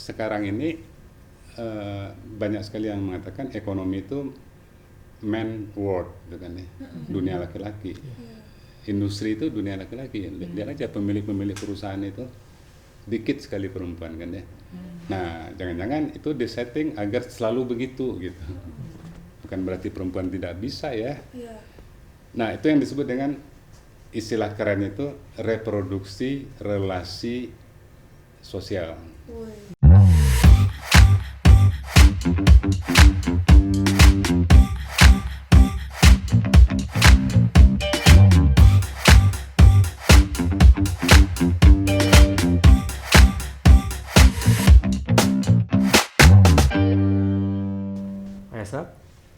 sekarang ini banyak sekali yang mengatakan ekonomi itu man world gitu kan ya, dunia laki-laki. Industri itu dunia laki-laki. Lihat aja pemilik-pemilik perusahaan itu dikit sekali perempuan kan ya. Nah, jangan-jangan itu disetting agar selalu begitu gitu. Bukan berarti perempuan tidak bisa ya. Nah, itu yang disebut dengan istilah keren itu reproduksi relasi sosial.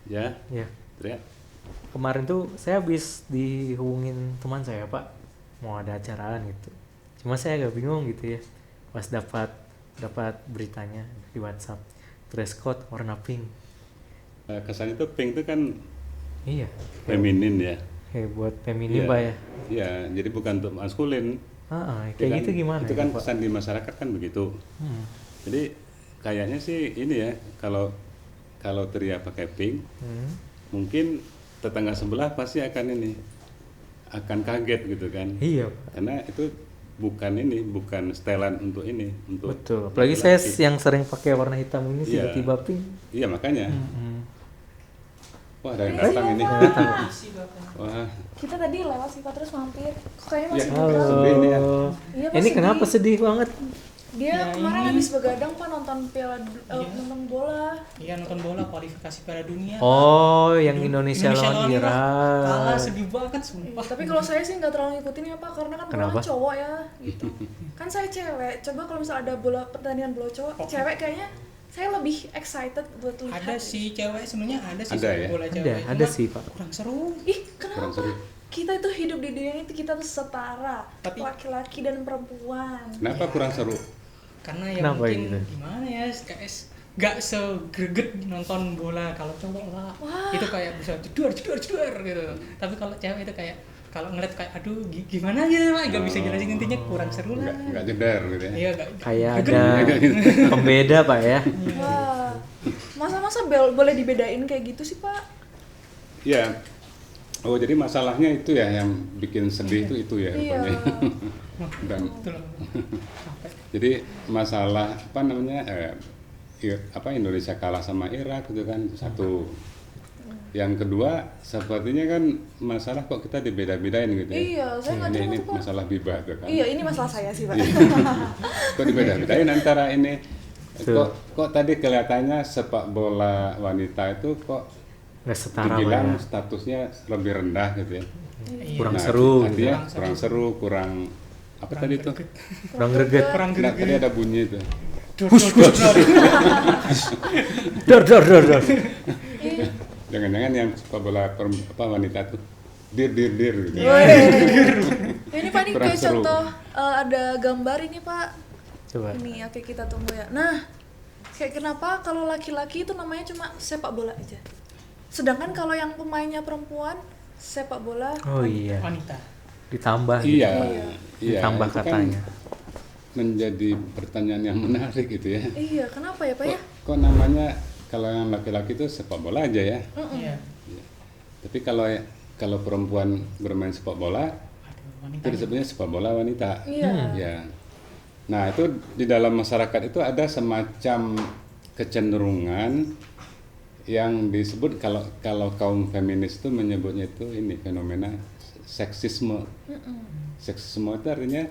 Ya, Tria. Kemarin tuh saya habis dihubungin teman saya, Pak, mau ada acaraan gitu. Cuma saya agak bingung gitu ya, pas dapat beritanya di WhatsApp, dress code warna pink. Kesannya tuh pink itu kan Iya. feminin ya. Buat feminin, Pak ya. Iya, jadi bukan untuk maskulin. Kayak gitu gimana? Itu kan kesan di masyarakat kan begitu. Jadi kayaknya sih ini ya, kalau Tria pakai pink, mungkin tetangga sebelah pasti akan kaget gitu kan. Iya, Pak. Karena itu bukan setelan untuk Betul. Apalagi saya yang sering pakai warna hitam ini tiba-tiba pink. Iya, makanya. Wah, ada yang datang ini. Wah. Kita tadi lewat sih Pak, terus mampir. Kok kayaknya masih Halo. Sedih ini ya. Iya, Ini kenapa sedih banget? Dia kemarin habis begadang Pak nonton nonton bola. Iya, nonton bola kualifikasi Piala Dunia. Oh, yang Indonesia lawan Irak. Kalah, sedih banget sumpah. Tapi kalau saya sih nggak terlalu ngikutin ya Pak, karena kan Kenapa? bola cowok ya gitu. Kan saya cewek. Coba kalau misalnya ada pertandingan bola cowok, cewek kayaknya saya lebih excited buat lihat. Ada sih cewek, sebenarnya ada sih Ada ya? bola cewek. Ada sih, Pak. Kurang seru. Ih, kenapa? Kurang seru. Kita itu hidup di dunia ini kita tuh setara, Tapi- laki-laki dan perempuan. Kenapa kurang seru? Karena ya Kenapa mungkin gitu? gimana ya, gak segreget nonton bola kalau cowok lah. Wah. Itu kayak bisa jedor gitu. Tapi kalau cewek itu kayak kalau ngeliat kayak aduh gimana gitu lah, gak bisa jelasin, intinya kurang seru lah. Nggak jeder gitu ya. Iya, Kayak greget. ada pembeda, Pak ya. Wah, masa-masa boleh dibedain kayak gitu sih Pak? Iya. Oh, jadi masalahnya itu ya yang bikin sedih itu ya Iya. rupanya. Dan Betul. Sampai. jadi masalah Indonesia kalah sama Irak gitu kan, satu. Yang kedua sepertinya kan masalah kok kita dibeda-bedain gitu ya. Iya, saya nggak terima ini tuh, Pak. masalah bibah tuh kan. Iya, ini masalah saya sih Pak. Kok dibeda-bedain antara ini kok tadi kelihatannya sepak bola wanita itu kok Nggak setara, Pak dibilang ya. statusnya lebih rendah gitu ya. Kurang Nah, seru. artinya kurang seru, kurang apa tadi itu? Kurang greget. Kurang Nah, tadi greget. ada bunyi itu. Dor. Jangan-jangan yang sepak bola wanita tuh dir gitu. Ini Pak, ini Kurang kayak seru. contoh ada gambar ini Pak. Coba. Ini oke, kita tunggu ya. Nah, kayak kenapa kalau laki-laki itu namanya cuma sepak bola aja. Sedangkan kalau yang pemainnya perempuan sepak bola. Oh iya. Wanita. Ditambah. gitu, Iya. Pak. Iya. Ditambah itu kan katanya. menjadi pertanyaan yang menarik gitu ya. Iya, kenapa ya Pak ya? Kok namanya kalau yang laki-laki itu sepak bola aja ya. Iya. Tapi kalau perempuan bermain sepak bola Wanita. itu disebutnya sepak bola wanita. Iya. Ya. Nah, itu di dalam masyarakat itu ada semacam kecenderungan yang disebut kalau kaum feminis itu menyebutnya itu ini fenomena seksisme. Seksisme itu artinya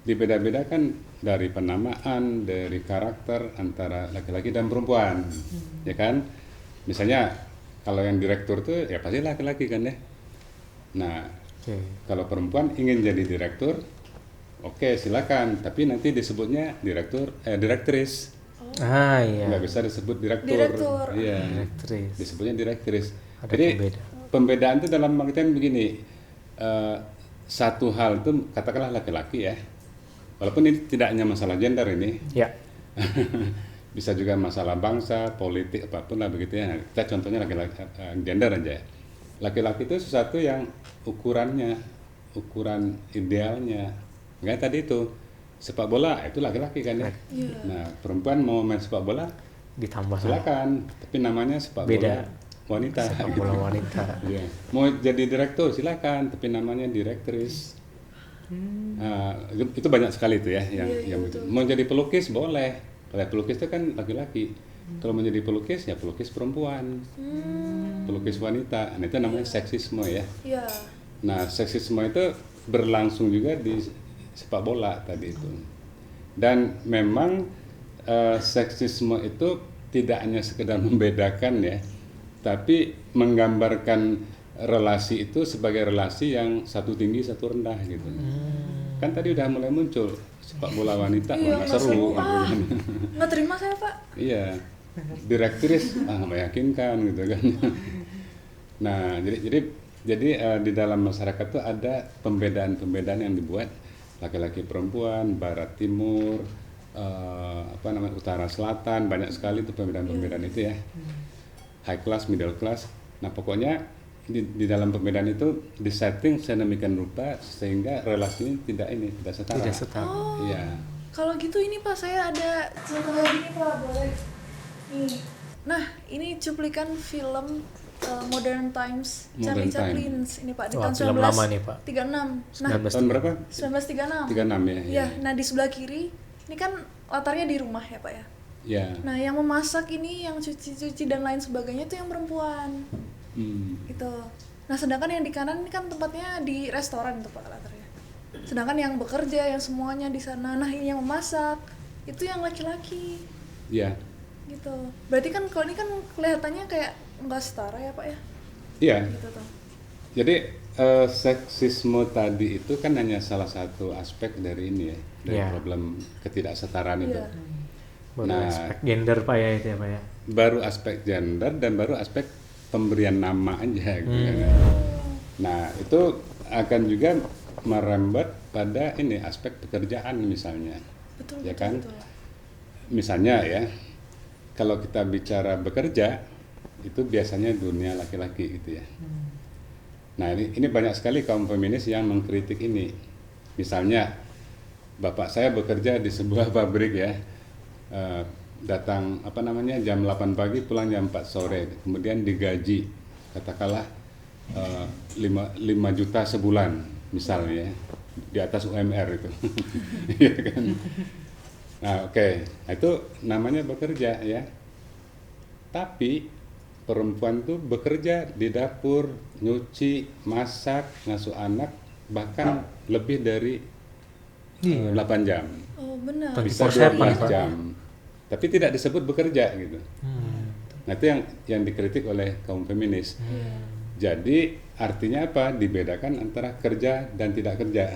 dibeda-bedakan dari penamaan, dari karakter antara laki-laki dan perempuan, ya kan? Misalnya kalau yang direktur tuh ya pasti laki-laki kan ya. Nah, Oke. kalau perempuan ingin jadi direktur, oke silakan, tapi nanti disebutnya direktris, Iya. nggak bisa disebut direktur. Direktur. Iya, Direktris. disebutnya direktris. Ada Jadi pembeda. pembedaan itu dalam artian begini, satu hal itu katakanlah laki-laki ya, walaupun ini tidak hanya masalah gender ini, Ya. bisa juga masalah bangsa, politik apapun lah begitu ya. Kita contohnya laki-laki gender aja ya. Laki-laki itu sesuatu yang ukuran idealnya, kayak tadi itu sepak bola itu laki-laki kan ya. Iya. Nah, perempuan mau main sepak bola Ditambah silakan, tapi namanya sepak Beda. bola wanita. sepak bola wanita. Iya. Mau jadi direktur silakan, tapi namanya direktris. Itu banyak sekali itu ya yang begitu. Mau jadi pelukis boleh. Kalau pelukis itu kan laki-laki. Kalau mau jadi pelukis ya pelukis perempuan. Pelukis wanita. Nah, itu namanya seksisme ya. Iya. Nah, seksisme itu berlangsung juga di sepak bola tadi itu. Dan memang seksisme itu tidak hanya sekedar membedakan ya, tapi menggambarkan relasi itu sebagai relasi yang satu tinggi satu rendah gitu. Kan tadi udah mulai muncul sepak bola wanita Iya, nggak nggak seru. Nggak terima saya, Pak. Iya, direktris nggak meyakinkan gitu kan. Nah, jadi di dalam masyarakat tuh ada pembedaan-pembedaan yang dibuat laki-laki perempuan, barat timur, utara selatan, banyak sekali tuh pembedaan-pembedaan itu ya. High class, middle class. Nah, pokoknya di dalam pembedaan itu disetting sedemikian rupa sehingga relasinya tidak setara. Tidak setara. Iya. Kalau gitu ini Pak, saya ada contoh lagi nih Pak, boleh? Nih. Nah, ini cuplikan film Modern Times, Charlie Modern Chaplin. Ini Pak, di Wah, tahun film lama nih, Pak. 1936. Nah, 19. Tahun berapa? 1936. 36 ya. Iya, nah di sebelah kiri, ini kan latarnya di rumah ya Pak ya. Ya. Nah, yang memasak ini, yang cuci-cuci dan lain sebagainya itu yang perempuan. Gitu. Nah, sedangkan yang di kanan ini kan tempatnya di restoran tuh Pak latarnya. Sedangkan yang bekerja, yang semuanya di sana, nah ini yang memasak, itu yang laki-laki. Iya. Gitu. Berarti kan kalau ini kan kelihatannya kayak nggak setara ya Pak ya? Iya. Gitu tuh. Jadi seksisme tadi itu kan hanya salah satu aspek dari ini ya, dari Iya. problem ketidaksetaraan itu. Iya. Baru Nah. aspek gender Pak ya itu ya Pak ya. Baru aspek gender dan baru aspek pemberian nama aja gitu kan. Nah, itu akan juga merembet pada ini aspek pekerjaan misalnya. Betul, Ya betul, kan? betul. Misalnya ya, kalau kita bicara bekerja itu biasanya dunia laki-laki gitu ya. Nah, ini banyak sekali kaum feminis yang mengkritik ini. Misalnya bapak saya bekerja di sebuah pabrik ya, datang jam 8 pagi pulang jam 4 sore, kemudian digaji katakanlah 5 juta sebulan misalnya ya, di atas UMR itu. Iya kan? Nah, oke. Nah, itu namanya bekerja ya. Tapi perempuan tuh bekerja di dapur, nyuci, masak, ngasuh anak, bahkan lebih dari 8 jam. Oh, benar. Bisa 24/7, 12 Pak. jam. Tapi tidak disebut bekerja gitu. Nah, itu yang dikritik oleh kaum feminis. Jadi artinya apa? Dibedakan antara kerja dan tidak kerja.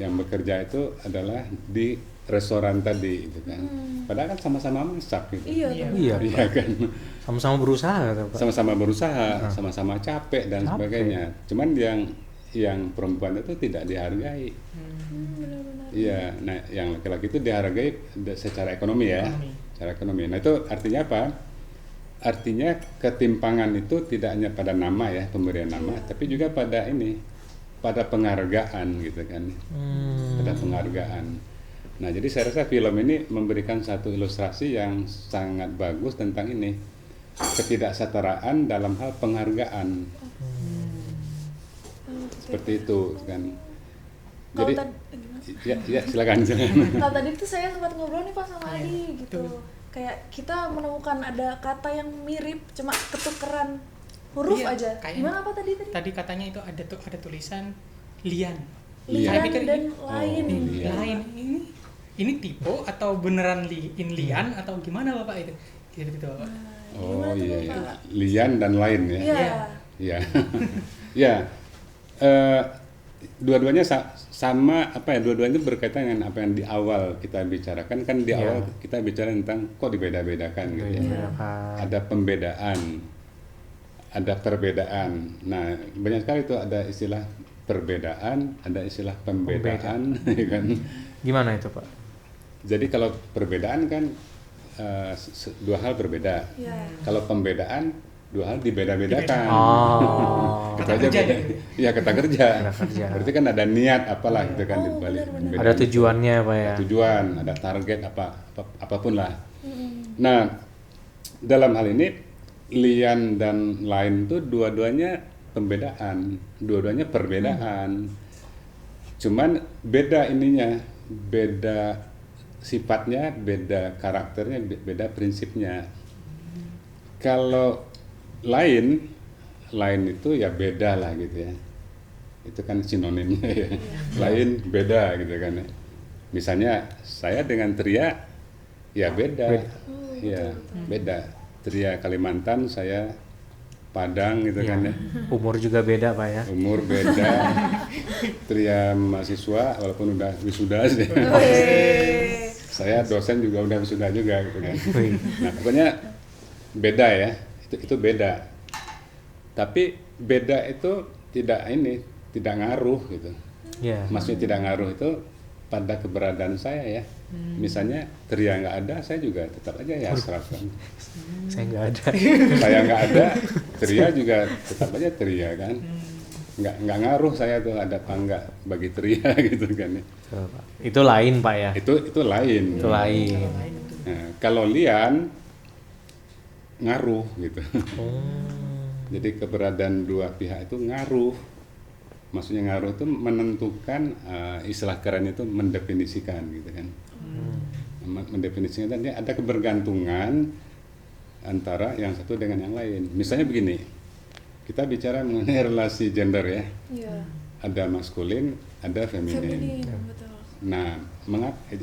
Yang bekerja itu adalah di restoran tadi gitu kan. Padahal kan sama-sama masak gitu. Iya, Iya. benar. Iya, Iya kan. sama-sama berusaha tuh Pak. Sama-sama berusaha, sama-sama capek dan Capek. sebagainya. Cuman yang perempuan itu tidak dihargai. Benar-benar. Iya, nah yang laki-laki itu dihargai secara ekonomi ya, secara ekonomi. Nah itu artinya apa? Artinya ketimpangan itu tidak hanya pada nama ya, pemberian nama, tapi juga pada pada penghargaan gitu kan, pada penghargaan. Nah jadi saya rasa film ini memberikan satu ilustrasi yang sangat bagus tentang ini, ketidaksetaraan dalam hal penghargaan. Seperti itu kan. Kalau Jadi ya silakan. Nah, tadi tuh saya sempat ngobrol nih Pak sama Adi gitu. Kayak kita menemukan ada kata yang mirip, cuma ketukeran huruf Iya, aja. kayak- Gimana apa tadi? Tadi katanya itu ada tulisan lian. Lian Saya pikir dan ini- lain. Lian. lain ini tipe atau beneran lian atau gimana Bapak itu? Gitu. Oh Gimana tuh, iya, iya. Bapak? Lian dan lain ya. Iya. Iya. Ya. Dua-duanya sama apa ya? Dua-duanya berkaitan dengan apa yang di awal kita bicarakan kan di Iya. awal kita bicara tentang kok dibeda-bedakan gitu ya. Dibedakan. Ada pembedaan, ada perbedaan. Nah, banyak sekali itu ada istilah perbedaan, ada istilah pembedaan, ya kan? Gimana itu Pak? Jadi kalau perbedaan kan dua hal berbeda. Iya. Kalau pembedaan dua hal dibeda-bedakan. Oh. Itu Kata aja kerja beda. gitu. Iya, kata kerja. Kata kerja. Berarti kan ada niat apalah gitu kan di balik. benar-benar. beda Ada itu. tujuannya Pak ya. Ada tujuan, ada target apapun lah. Nah, dalam hal ini lian dan lain itu dua-duanya pembedaan, dua-duanya perbedaan. Cuman beda ininya, beda sifatnya, beda karakternya, beda prinsipnya. Kalau lain itu ya beda lah gitu ya. Itu kan sinonimnya ya. Lain beda gitu kan ya. Misalnya saya dengan Tria ya beda. Ya, beda. Tria Kalimantan, saya Padang gitu kan ya. Umur juga beda Pak ya. Umur beda. Tria mahasiswa walaupun udah wisuda sih. Saya dosen juga udah wisuda juga gitu kan. Nah, pokoknya beda ya. Itu beda. Tapi beda itu tidak ngaruh gitu. Iya. Maksudnya tidak ngaruh itu pada keberadaan saya ya. Misalnya Tria nggak ada, saya juga tetap aja ya asraf kan. Saya nggak ada. Saya nggak ada, Tria juga tetap aja Tria kan. Nggak ngaruh saya tuh ada apa nggak bagi Tria gitu kan ya. Betul, Pak. Itu lain Pak ya. Itu lain. Itu lain. Nah, kalau lian ngaruh gitu. Jadi keberadaan dua pihak itu ngaruh. Maksudnya ngaruh itu menentukan, istilah keren itu mendefinisikan gitu kan. Mendefinisikan dan ada kebergantungan antara yang satu dengan yang lain. Misalnya begini, kita bicara mengenai relasi gender ya. Iya. Ada maskulin, ada feminin. Betul. Nah,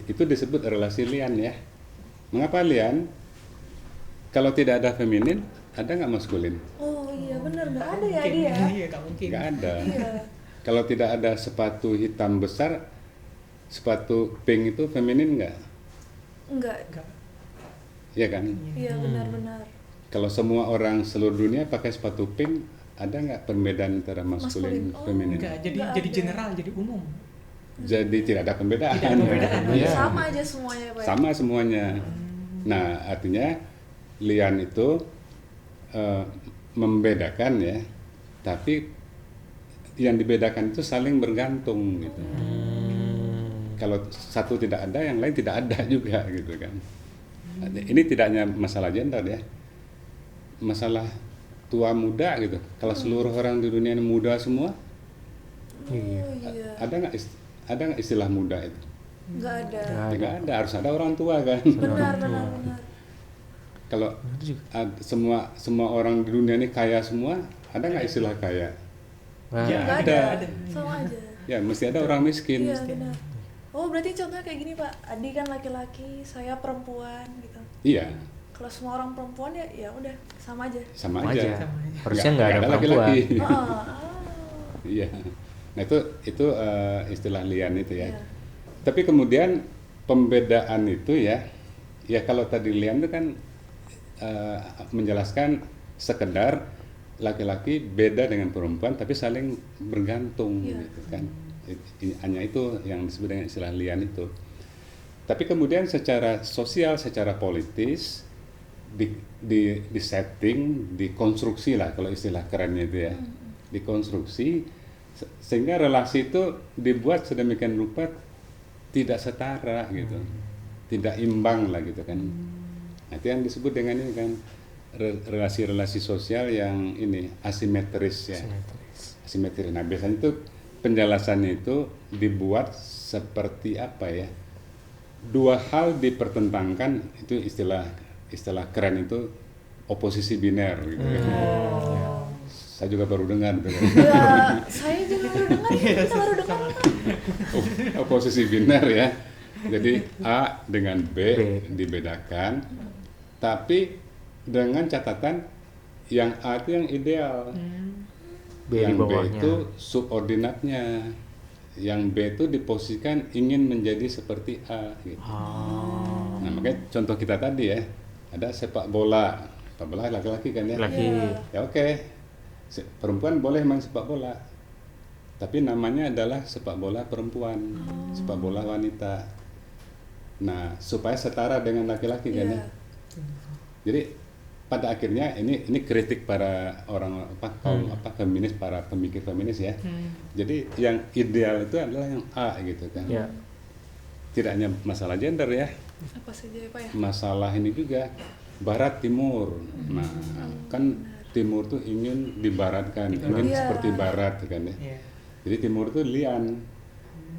itu disebut relasi lian ya. Mengapa lian? Kalau tidak ada feminin, ada nggak maskulin? Oh iya benar, nggak ada ya Mungkin. dia. Iya, nggak mungkin. Nggak ada. Iya. Kalau tidak ada sepatu hitam besar, sepatu pink itu feminin nggak? Enggak. Nggak. Iya kan? Iya benar-benar. Kalau semua orang seluruh dunia pakai sepatu pink, ada nggak perbedaan antara maskulin, Maskulin. Oh, feminin? Nggak, jadi Nggak ada. general, jadi umum. Jadi tidak ada pembedaan. Tidak ada pembedaan. Iya. Sama aja semuanya Pak. Sama semuanya. Nah, artinya lian itu membedakan ya, tapi yang dibedakan itu saling bergantung gitu. Kalau satu tidak ada, yang lain tidak ada juga gitu kan. Ini tidak hanya masalah gender ya, masalah tua muda gitu. Kalau seluruh orang di dunia ini muda semua, Oh iya. ada nggak istilah muda itu? Nggak ada. Nggak ada, harus ada orang tua kan. Benar. Kalau semua orang di dunia ini kaya semua, ada nggak istilah kaya? Nah, Ya, Nggak ada. ada. Sama aja. Ya, mesti ada orang miskin. Iya benar. Oh berarti contohnya kayak gini Pak. Adi kan laki-laki, saya perempuan gitu. Iya, Kalau semua orang perempuan ya udah sama aja. sama sama aja. aja. Harusnya nggak ada perempuan. laki-laki. Oh. Iya. Nah, itu istilah lian itu ya. Iya. Tapi kemudian pembedaan itu ya kalau tadi lian itu kan menjelaskan sekedar laki-laki beda dengan perempuan tapi saling bergantung Iya. gitu kan. Hanya itu yang disebut dengan istilah lian itu. Tapi kemudian secara sosial, secara politis di setting, dikonstruksi lah kalau istilah kerennya itu ya. Dikonstruksi sehingga relasi itu dibuat sedemikian rupa tidak setara gitu. Tidak imbang lah gitu kan. Nah, itu yang disebut dengan ini kan relasi-relasi sosial yang ini asimetris ya. Asimetris. Nah, biasanya itu penjelasannya itu dibuat seperti apa ya? Dua hal dipertentangkan, itu istilah keren itu oposisi biner gitu kan. Saya juga baru dengar gitu kan. Ya, saya juga baru dengar. Kita baru dengar. Oposisi biner ya. Jadi A dengan B dibedakan, tapi dengan catatan yang A itu yang ideal. B yang di B bawahnya. itu subordinatnya, yang B itu diposisikan ingin menjadi seperti A gitu. Nah, makanya contoh kita tadi ya, ada sepak bola laki-laki kan ya. Laki. Ya oke. Perempuan boleh main sepak bola. Tapi namanya adalah sepak bola perempuan, sepak bola wanita. Nah, supaya setara dengan laki-laki kan ya. Iya. Jadi pada akhirnya ini kritik para orang kaum feminis, para pemikir feminis ya. Jadi yang ideal itu adalah yang A gitu kan. Ya. Tidak hanya masalah gender ya, Apa saja ya Pak ya? masalah ini juga barat timur. Nah, kan timur tuh ingin dibaratkan, ingin Iya. seperti barat kan ya. Iya. Jadi timur tuh lian,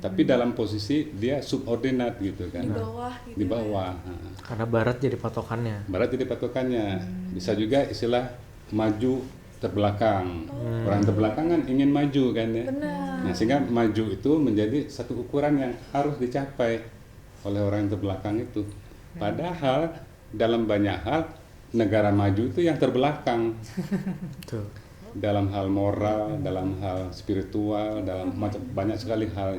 tapi dalam posisi dia subordinat gitu kan. Di bawah gitu. Di ya, Pak ya? bawah. Nah, Karena barat jadi patokannya. barat jadi patokannya. Bisa juga istilah maju terbelakang. Orang terbelakang kan ingin maju kan ya. Benar. Nah, sehingga maju itu menjadi satu ukuran yang harus dicapai oleh orang yang terbelakang itu. Padahal dalam banyak hal negara maju itu yang terbelakang. Tuh. Dalam hal moral, dalam hal spiritual, dalam banyak sekali hal.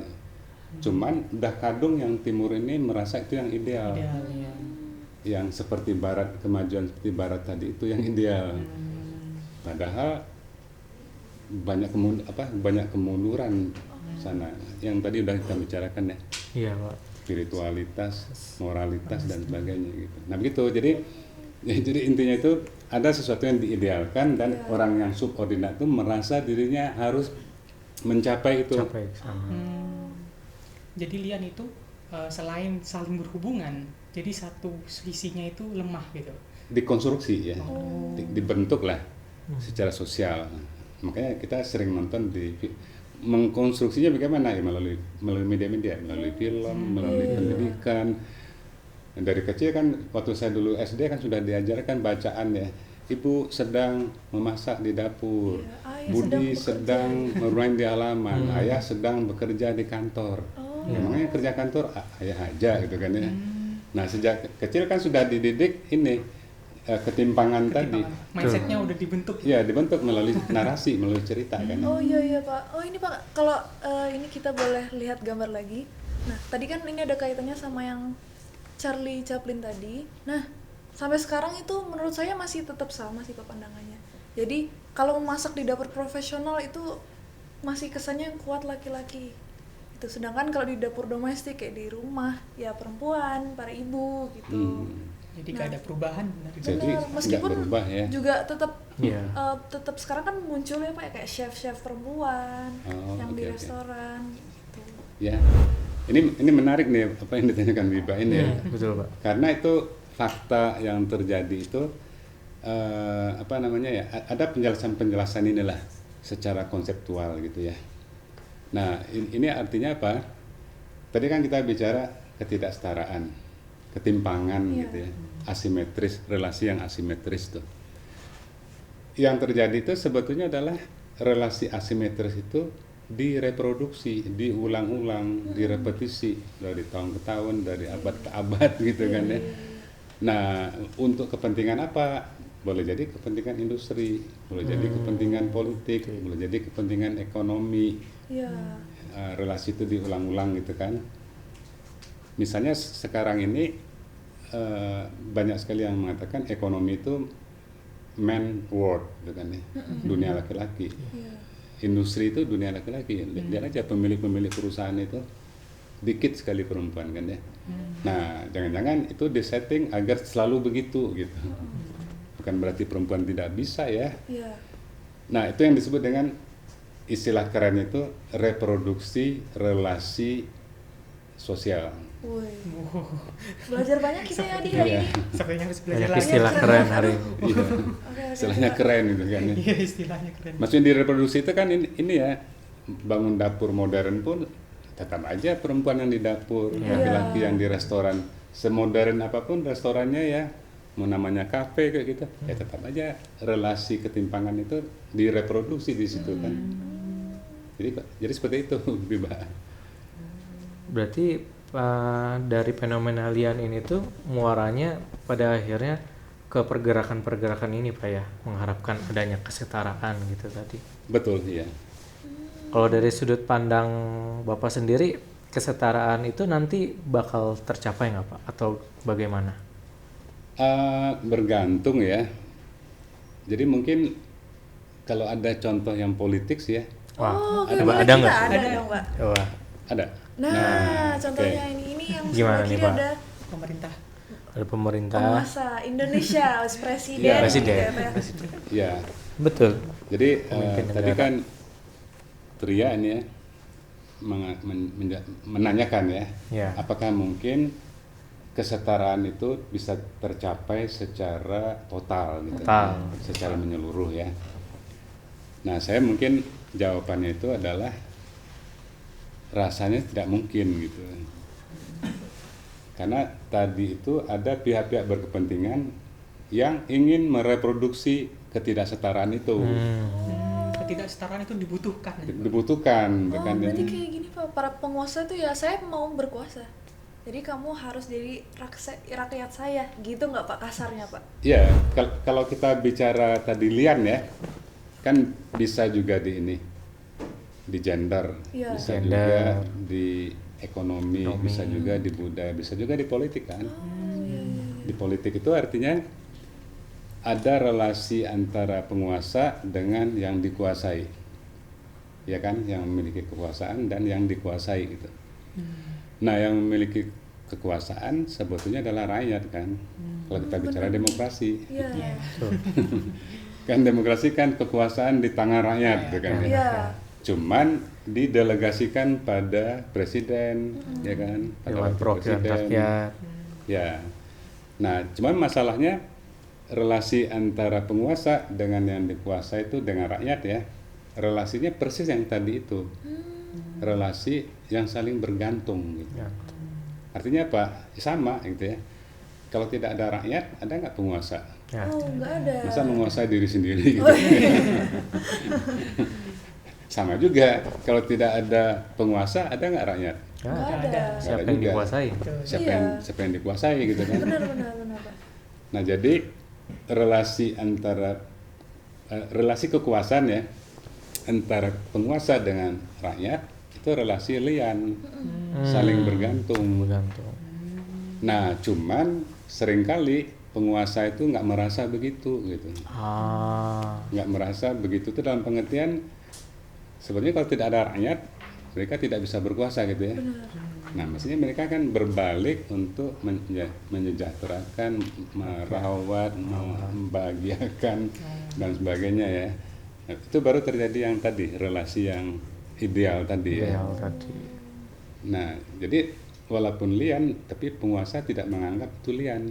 Cuman dah kadung yang timur ini merasa itu yang ideal. Ideal, ya. Yang seperti barat, kemajuan seperti barat tadi itu yang ideal. Padahal banyak kemunduran sana yang tadi udah kita bicarakan ya, Iya, Pak. spiritualitas, moralitas dan sebagainya gitu. Nah begitu, jadi intinya itu ada sesuatu yang diidealkan dan orang yang subordinat itu merasa dirinya harus mencapai itu. Capai ke sana. Jadi lian itu selain saling berhubungan, jadi satu sisinya itu lemah gitu. Dikonstruksi ya, dibentuk lah secara sosial. Makanya kita sering nonton mengkonstruksinya bagaimana ya, melalui media-media, melalui film, melalui pendidikan. Dari kecil kan waktu saya dulu SD kan sudah diajarkan bacaan ya. Ibu sedang memasak di dapur, Ayah Budi sedang sedang bermain di halaman, Ayah sedang bekerja di kantor. Namanya kerja kantor ayah aja gitu kan ya. Nah sejak kecil kan sudah dididik ini ketimpangan tadi. Mindsetnya udah dibentuk. Ya dibentuk melalui narasi, melalui cerita kan. Oh iya Pak. Oh ini Pak, kalau ini kita boleh lihat gambar lagi. Nah tadi kan ini ada kaitannya sama yang Charlie Chaplin tadi. Nah sampai sekarang itu menurut saya masih tetap sama sih Pak pandangannya. Jadi kalau memasak di dapur profesional itu masih kesannya yang kuat laki-laki. Itu sedangkan kalau di dapur domestik kayak di rumah ya perempuan, para ibu gitu. Jadi gak ada perubahan benar. Jadi Benar, nggak meskipun berubah ya. juga tetap Iya. tetap sekarang kan muncul ya Pak ya, kayak chef-chef perempuan yang di oke. restoran gitu. Ya, ini menarik nih apa yang ditanyakan Biba ini ya. Betul, Pak. Karena itu fakta yang terjadi itu ada penjelasan inilah secara konseptual gitu ya. Nah ini artinya apa? Tadi kan kita bicara ketidaksetaraan, ketimpangan gitu ya, asimetris, relasi yang asimetris tuh. Yang terjadi itu sebetulnya adalah relasi asimetris itu direproduksi, diulang-ulang, direpetisi dari tahun ke tahun, dari abad ke abad gitu kan ya. Nah, untuk kepentingan apa? Boleh jadi kepentingan industri, boleh jadi kepentingan politik, boleh jadi kepentingan ekonomi. Iya. Relasi itu diulang-ulang gitu kan. Misalnya sekarang ini banyak sekali yang mengatakan ekonomi itu man world gitu kan ya, dunia laki-laki. Industri itu dunia laki-laki. Lihat aja pemilik-pemilik perusahaan itu dikit sekali perempuan kan ya. Nah, jangan-jangan itu disetting agar selalu begitu gitu. Bukan berarti perempuan tidak bisa ya. Iya. Nah, itu yang disebut dengan istilah keren itu reproduksi relasi sosial. Woi. Belajar banyak kita ya di hari Iya. ini. Sepertinya harus belajar Banyak lagi. istilah keren hari ini. Iya. Oke, Istilahnya keren gitu kan ya. Iya, istilahnya keren. Maksudnya direproduksi itu kan ini ya, bangun dapur modern pun tetap aja perempuan yang di dapur, laki-laki yang di restoran. Semodern apapun restorannya ya, mau namanya kafe kayak gitu, ya tetap aja relasi ketimpangan itu direproduksi di situ kan. Jadi seperti itu, Biba. Berarti dari fenomena lian ini tuh muaranya pada akhirnya ke pergerakan-pergerakan ini Pak ya, mengharapkan adanya kesetaraan gitu tadi. Betul, iya. Kalau dari sudut pandang Bapak sendiri, kesetaraan itu nanti bakal tercapai nggak Pak? Atau bagaimana? Bergantung ya. Jadi mungkin kalau ada contoh yang politik sih ya, Wah, Oh, oke, ada boleh ada kita nggak? ada dong, Pak. Wah, ada. Nah, oke. contohnya ini yang Gimana sebelah nih, kiri Pak? ada Pemerintah. ada pemerintah. penguasa Indonesia, presiden, Iya, presiden. gitu ya, Pak ya. Ya, Betul. jadi Pemimpin tadi negara. kan Tria ini ya menanyakan ya, Ya. apakah mungkin kesetaraan itu bisa tercapai secara total gitu, Total. secara menyeluruh ya. Nah, saya mungkin jawabannya itu adalah rasanya tidak mungkin gitu. Karena tadi itu ada pihak-pihak berkepentingan yang ingin mereproduksi ketidaksetaraan itu. Ketidaksetaraan itu dibutuhkan. Dibutuhkan, Oh, bukan berarti yang kayak gini Pak, para penguasa tuh ya saya mau berkuasa. Jadi kamu harus jadi rakyat saya, gitu nggak Pak kasarnya Pak? ya kalau kita bicara tadi lian ya, kan bisa juga di ini, di gender, Iya. bisa Gender. juga di ekonomi, bisa juga di budaya, bisa juga di politik kan. Di politik itu artinya ada relasi antara penguasa dengan yang dikuasai, ya kan, yang memiliki kekuasaan dan yang dikuasai gitu. Nah, yang memiliki kekuasaan sebetulnya adalah rakyat kan. Kalau kita bicara demokrasi, Iya. kan demokrasi kan kekuasaan di tangan rakyat, gitu kan. Ya. Iya. Cuman didelegasikan pada presiden, ya kan, pada Dewan wakil Perwakilan Rakyat. Ya. Nah, cuman masalahnya relasi antara penguasa dengan yang dikuasai itu dengan rakyat ya. Relasinya persis yang tadi itu. Relasi yang saling bergantung gitu. Ya. Artinya apa? Sama gitu ya. Kalau tidak ada rakyat, ada nggak penguasa? Ya. Oh, nggak ada. Masa menguasai diri sendiri gitu. Oh, iya. Sama juga, kalau tidak ada penguasa, ada nggak rakyat? Ya, Nggak ada. Nggak siapa ada yang juga. dikuasai? Iya. Siapa yang dikuasai gitu kan? Benar Pak. Nah, jadi relasi antara relasi kekuasaan ya antara penguasa dengan rakyat itu relasi lian, saling bergantung. Bergantung. Nah, cuman seringkali penguasa itu nggak merasa begitu gitu, nggak merasa begitu itu dalam pengertian sebenarnya kalau tidak ada rakyat mereka tidak bisa berkuasa gitu ya. Nah, maksudnya mereka kan berbalik untuk menyejahterakan, merawat, membahagiakan dan sebagainya ya. Nah, itu baru terjadi yang tadi relasi yang ideal tadi ya. Ideal tadi. Nah, jadi walaupun lian, tapi penguasa tidak menganggap itu lian.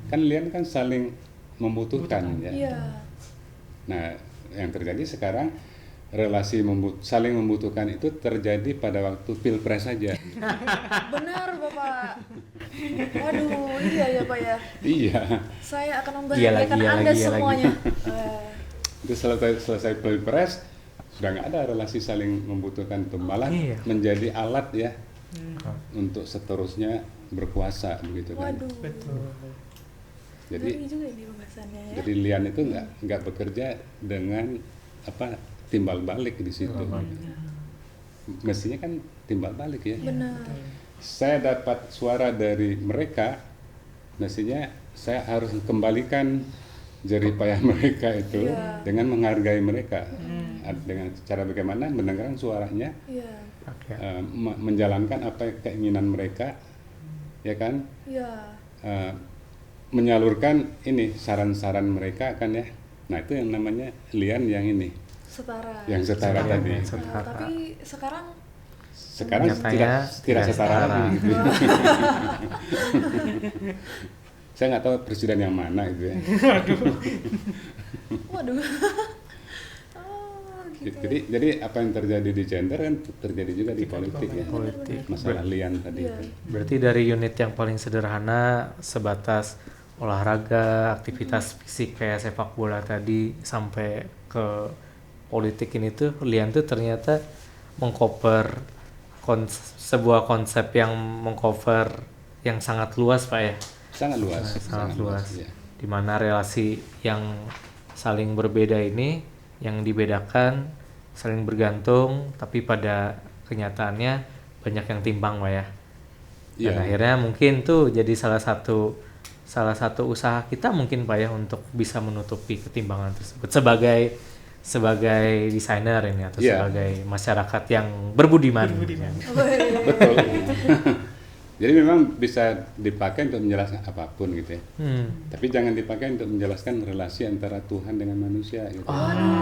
Kan lian kan saling membutuhkan ya. Iya. Nah, yang terjadi sekarang relasi saling membutuhkan itu terjadi pada waktu pilpres saja. Benar Bapak. Waduh, iya ya Pak ya. Iya, Saya akan Iya membahagiakan lagi, iya Anda lagi, iya semuanya. itu selesai pilpres sudah nggak ada relasi saling membutuhkan itu, malah Iya. menjadi alat ya untuk seterusnya berkuasa begitu kan. Waduh. Betul. Jadi Ngeri juga ini pembahasannya ya. jadi lian itu nggak bekerja dengan apa timbal balik di situ. Mestinya kan timbal balik ya. Benar. Saya dapat suara dari mereka, mestinya saya harus kembalikan jerih payah mereka itu Iya. dengan menghargai mereka. Dengan cara bagaimana mendengarkan suaranya, Iya. Oke. menjalankan apa keinginan mereka, ya kan, Iya. menyalurkan ini saran-saran mereka kan ya. Nah, itu yang namanya lian yang ini, Setara. yang setara Setara, tadi. yang Nah, tapi sekarang Sekarang Nyatanya tidak setara setara. lagi gitu. Saya nggak tahu presiden yang mana gitu ya. waduh. Oh, gitu. Jadi apa yang terjadi di gender kan terjadi juga di politik ya. Politik. Masalah lian tadi. Iya. Berarti dari unit yang paling sederhana sebatas olahraga, aktivitas fisik kayak sepak bola tadi sampai ke politik ini tuh lian tuh ternyata mengcover sebuah konsep yang mengcover yang sangat luas Pak ya. Sangat luas. Sangat luas. Ya. Di mana relasi yang saling berbeda ini yang dibedakan saling bergantung tapi pada kenyataannya banyak yang timbang Pak ya. Dan Iya. akhirnya mungkin tuh jadi salah satu usaha kita mungkin Pak ya untuk bisa menutupi ketimbangan tersebut sebagai desainer ini atau Iya. sebagai masyarakat yang berbudiman. Betul. Jadi memang bisa dipakai untuk menjelaskan apapun gitu ya. Tapi jangan dipakai untuk menjelaskan relasi antara Tuhan dengan manusia gitu.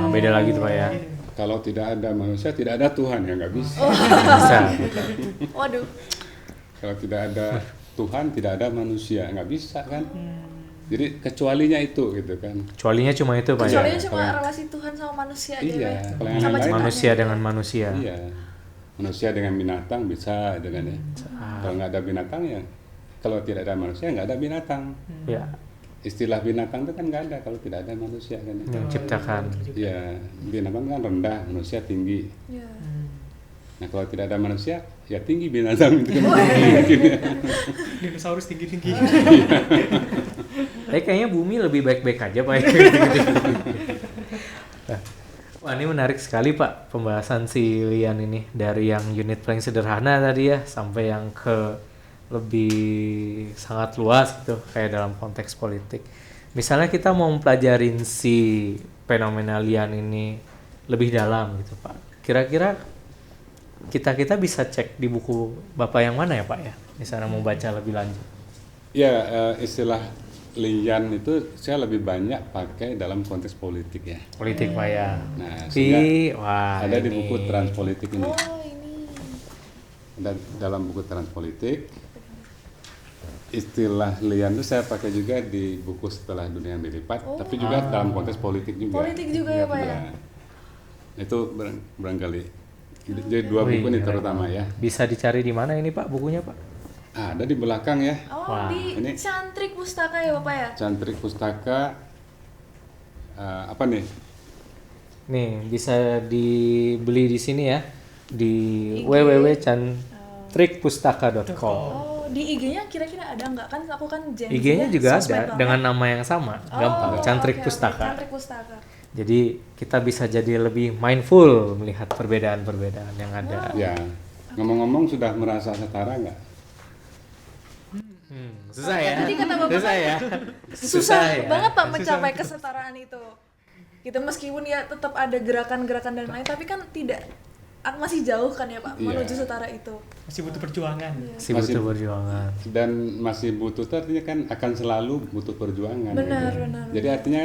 Beda lagi tuh Pak ya. Kalau tidak ada manusia, tidak ada Tuhan, ya nggak bisa. Bisa. Waduh. Kalau tidak ada Tuhan, tidak ada manusia, nggak bisa kan. Jadi kecualinya itu gitu kan. Kecualinya cuma itu Pak ya. Kecualinya cuma relasi Tuhan sama manusia aja Iya, ya. kalau yang Sama lain- Manusia dengan manusia. Iya, manusia dengan binatang bisa gitu kan ya. Kalau nggak ada binatang ya, kalau tidak ada manusia nggak ada binatang. Ya, Istilah binatang itu kan nggak ada kalau tidak ada manusia kan ya. menciptakan. Iya, binatang kan rendah, manusia tinggi. Iya. Nah kalau tidak ada manusia, ya tinggi binatang itu kan. Mungkin ya. Dinosaurus tinggi-tinggi. Tapi kayaknya bumi lebih baik-baik aja Pak. Wah ini menarik sekali Pak pembahasan si Lian ini. Dari yang unit paling sederhana tadi ya sampai yang ke lebih sangat luas gitu kayak dalam konteks politik. Misalnya kita mau mempelajarin si fenomena Lian ini lebih dalam gitu Pak. Kira-kira kita bisa cek di buku Bapak yang mana ya Pak ya? Misalnya mau baca lebih lanjut. Ya, istilah Lian itu saya lebih banyak pakai dalam konteks politik ya. Politik Pak ya. Nah, Wah, ada di ini. buku Transpolitik ini. Oh ini. Dan dalam buku Transpolitik, istilah Lian itu saya pakai juga di buku Setelah Dunia yang Dilipat, tapi juga dalam konteks politik juga. Politik juga ya Pak ya. Ya. Itu barangkali. Jadi dua Wih, buku ini keren. terutama ya. Bisa dicari di mana ini Pak bukunya Pak? Ada di belakang ya. Oh Wah, di ini- Cantrik Pustaka ya Bapak ya. Cantrik Pustaka apa nih? Nih bisa dibeli di sini ya di IG. www.cantrikpustaka.com. Oh di IG-nya kira-kira ada nggak kan? Aku kan Gen Z IG-nya ya, juga sosmed ada banget. dengan nama yang sama, gampang. Oh, Cantrik oke, oke. Pustaka. Cantrik Pustaka. Jadi kita bisa jadi lebih mindful melihat perbedaan-perbedaan yang ada. Ya. Ngomong-ngomong sudah merasa setara nggak? Susah ya. Tadi kata Bapak Susah ya. Susah ya. banget Pak mencapai kesetaraan itu. Kita meskipun ya tetap ada gerakan-gerakan dan lain, tapi kan tidak masih jauh kan ya Pak Iya. menuju setara itu. Masih butuh perjuangan. Si butuh perjuangan. Dan masih butuh itu artinya kan akan selalu butuh perjuangan. Benar, gitu. benar. Jadi artinya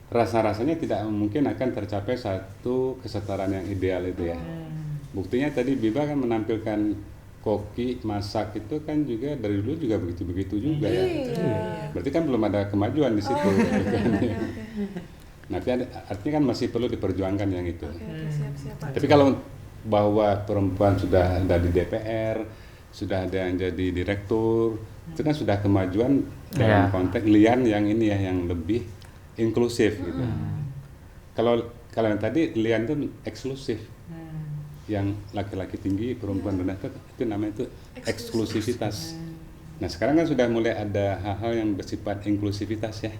rasa-rasanya tidak mungkin akan tercapai satu kesetaraan yang ideal itu ya. Buktinya tadi Biba kan menampilkan koki masak itu kan juga dari dulu juga begitu-begitu juga ya. Iya. Berarti kan belum ada kemajuan di situ. Oke, gitu kan. oke, oke. Nanti artinya kan masih perlu diperjuangkan yang itu. Oke, siap-siap Pak. Tapi kalau bahwa perempuan sudah ada di DPR, sudah ada yang jadi direktur, itu kan sudah kemajuan dalam Ya. konteks Lian yang ini ya yang lebih inklusif gitu. Kalau yang tadi Lian itu eksklusif, yang laki-laki tinggi, perempuan rendah itu namanya itu eksklusivitas. Nah sekarang kan sudah mulai ada hal-hal yang bersifat inklusivitas ya.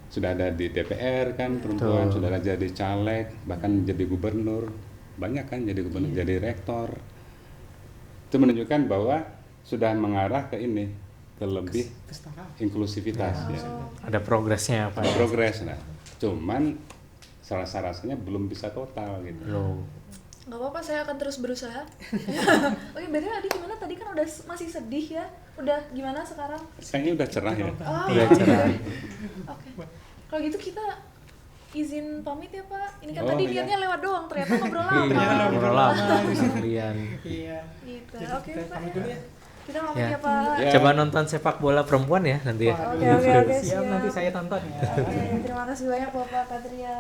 Sudah ada di DPR kan perempuan, sudah ada jadi caleg, bahkan jadi gubernur, banyak kan jadi gubernur, jadi rektor. Itu menunjukkan bahwa sudah mengarah ke ini, ke lebih inklusivitas ya. Ada progresnya Pak. Ada progres nah. Cuman rasa-rasanya belum bisa total gitu. Loh. Nggak apa-apa, saya akan terus berusaha. Oke, BTW Adi gimana? Tadi kan udah masih sedih ya. Udah gimana sekarang? Kayaknya udah cerah ya. Oh, Udah cerah. Oke. Kalau gitu kita izin pamit ya Pak. Ini kan Oh, tadi iya. niatnya lewat doang, ternyata ngobrol lama. Ngobrol lama Lian. Iya. Gitu. Jadi Oke kita Pak. pamit dulu ya. Kita pamit Ya. ya Pak. Ya. Coba nonton sepak bola perempuan ya nanti ya. Oke, Siap, siap. nanti saya tonton ya. Oke, terima kasih banyak Bapak Katria.